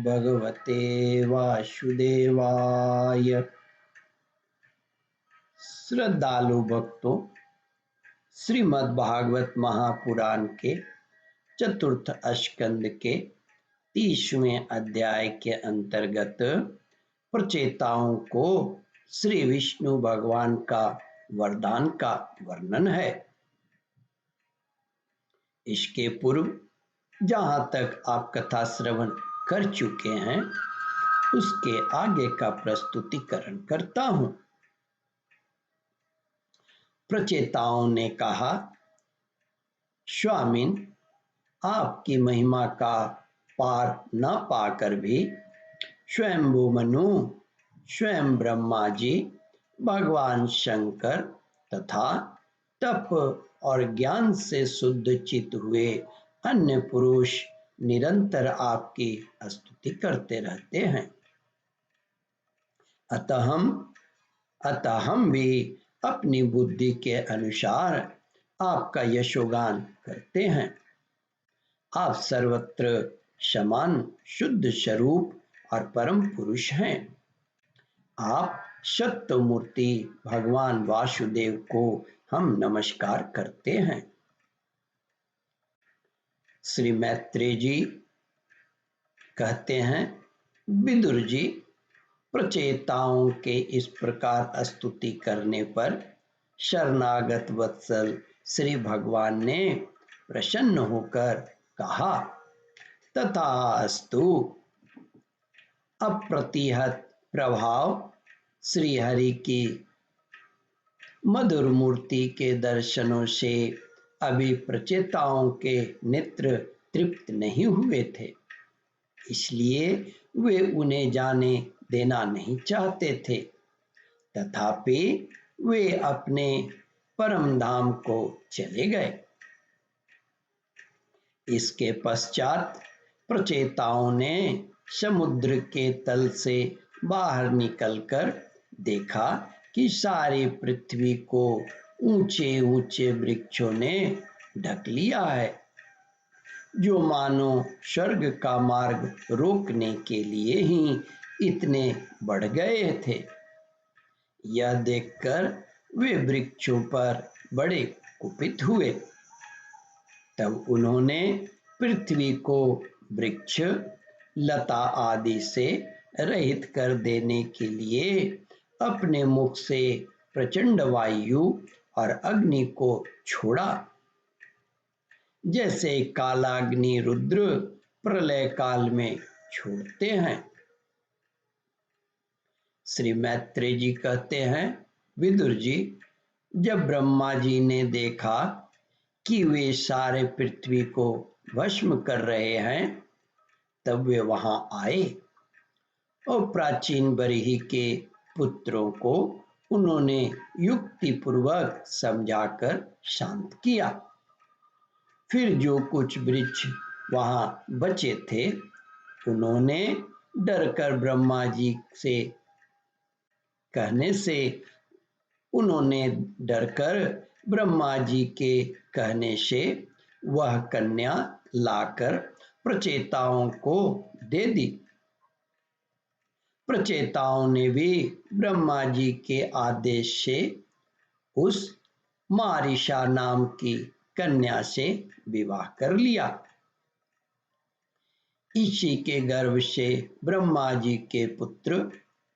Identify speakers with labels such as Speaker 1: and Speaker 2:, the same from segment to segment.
Speaker 1: भगवते वासुदेवाय। श्रद्धालु भक्तों, श्रीमद् भागवत महापुराण के चतुर्थ स्कंद के 30वें अध्याय के अंतर्गत प्रचेताओं को श्री विष्णु भगवान का वरदान का वर्णन है। इसके पूर्व जहाँ तक आप कथा श्रवण कर चुके हैं उसके आगे का प्रस्तुतिकरण करता हूँ। प्रचेताओं ने कहा, स्वामिन, आपकी महिमा का पार न पाकर भी स्वयंभू मनु, स्वयं ब्रह्मा जी, भगवान शंकर तथा तप और ज्ञान से शुद्ध चित्त हुए अन्य पुरुष निरंतर आपकी स्तुति करते रहते हैं। अतः हम भी अपनी बुद्धि के अनुसार आपका यशोगान करते हैं। आप सर्वत्र समान शुद्ध स्वरूप और परम पुरुष हैं। आप सत्य मूर्ति भगवान वासुदेव को हम नमस्कार करते हैं। श्री मैत्रेय जी कहते हैं, विदुर जी, प्रचेताओं के इस प्रकार स्तुति करने पर शरणागत वत्सल श्री भगवान ने प्रसन्न होकर कहा, तथास्तु। अप्रतिहत प्रभाव श्री हरि की मधुर मूर्ति के दर्शनों से अभी प्रचेताओं के नेत्र तृप्त नहीं हुए थे, इसलिए वे उन्हें जाने देना नहीं चाहते थे। तथापि वे अपने परम धाम को चले गए। इसके पश्चात प्रचेताओं ने समुद्र के तल से बाहर निकलकर देखा कि सारी पृथ्वी को ऊंचे ऊंचे वृक्षों ने ढक लिया है, जो मानो स्वर्ग का मार्ग रोकने के लिए ही इतने बढ़ गए थे। यह देखकर वे वृक्षों पर बड़े कुपित हुए। तब उन्होंने पृथ्वी को वृक्ष, लता आदि से रहित कर देने के लिए अपने मुख से प्रचंड वायु और अग्नि को छोड़ा, जैसे कालाग्नि रुद्र प्रलय काल में छोड़ते हैं। श्री मैत्रेय जी कहते हैं, विदुर जी, जब ब्रह्मा जी ने देखा कि वे सारे पृथ्वी को भस्म कर रहे हैं, तब वे वहां आए और प्राचीन बरही के पुत्रों को उन्होंने युक्ति पूर्वक समझाकर शांत किया। फिर जो कुछ वृक्ष वहां बचे थे उन्होंने डरकर ब्रह्मा जी से कहने से वह कन्या लाकर प्रचेताओं को दे दी। प्रचेताओं ने भी ब्रह्मा जी के आदेश से उस मारिशा नाम की कन्या से विवाह कर लिया। इसी के गर्भ से ब्रह्मा जी के पुत्र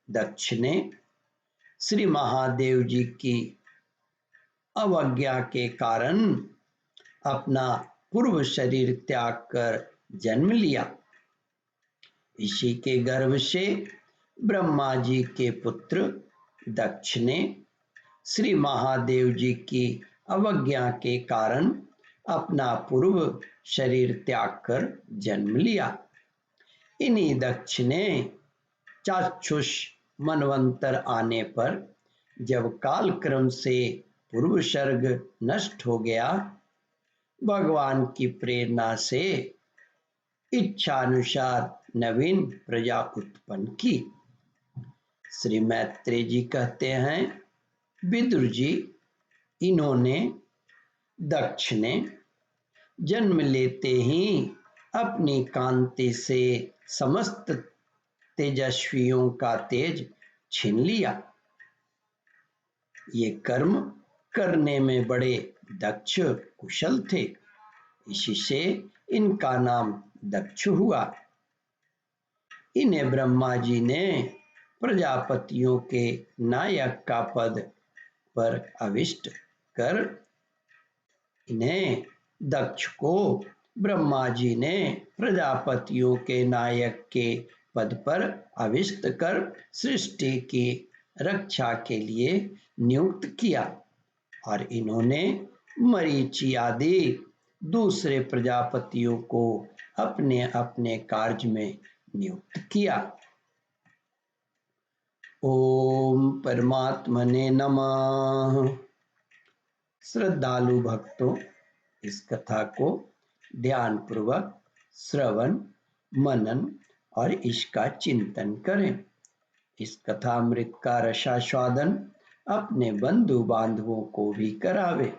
Speaker 1: दक्ष ने श्री महादेव जी की अवज्ञा के कारण अपना पूर्व शरीर त्याग कर जन्म लिया। इसी के गर्भ से ब्रह्मा जी के पुत्र दक्ष ने श्री महादेव जी की अवज्ञा के कारण अपना पूर्व शरीर त्याग कर जन्म लिया। इन्हीं दक्ष ने चाक्षुष मनवंतर आने पर जब काल क्रम से पूर्व सर्ग नष्ट हो गया, भगवान की प्रेरणा से इच्छानुसार नवीन प्रजा उत्पन्न की। श्री मैत्रेय जी कहते हैं, विदुर जी, दक्ष ने जन्म लेते ही अपनी कांति से समस्त तेजस्वियों का तेज छीन लिया। ये कर्म करने में बड़े दक्ष कुशल थे, इसी से इनका नाम दक्ष हुआ। इन्हें ब्रह्मा जी ने प्रजापतियों के नायक का पद पर आविष्ट कर इन्हें दक्ष को ब्रह्मा जी ने प्रजापतियों के नायक के पद पर आविष्ट कर सृष्टि की रक्षा के लिए नियुक्त किया और इन्होंने मरीचि आदि दूसरे प्रजापतियों को अपने अपने कार्य में नियुक्त किया। ओम परमात्मने नमः। श्रद्धालु भक्तों, इस कथा को ध्यान पूर्वक श्रवण मनन और इसका चिंतन करें। इस कथामृत का रसास्वादन अपने बंधु बांधवों को भी करावे।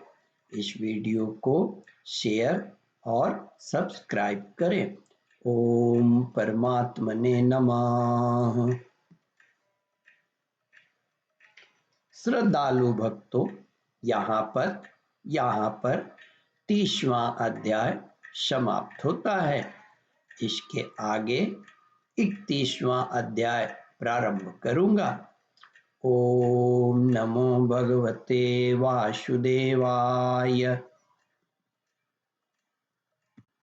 Speaker 1: इस वीडियो को शेयर और सब्सक्राइब करें। ओम परमात्मने नमः। श्रद्धालु भक्तों, यहाँ पर 30वां अध्याय समाप्त होता है। इसके आगे 31वां अध्याय प्रारंभ करूंगा। ओम नमो भगवते वासुदेवाय।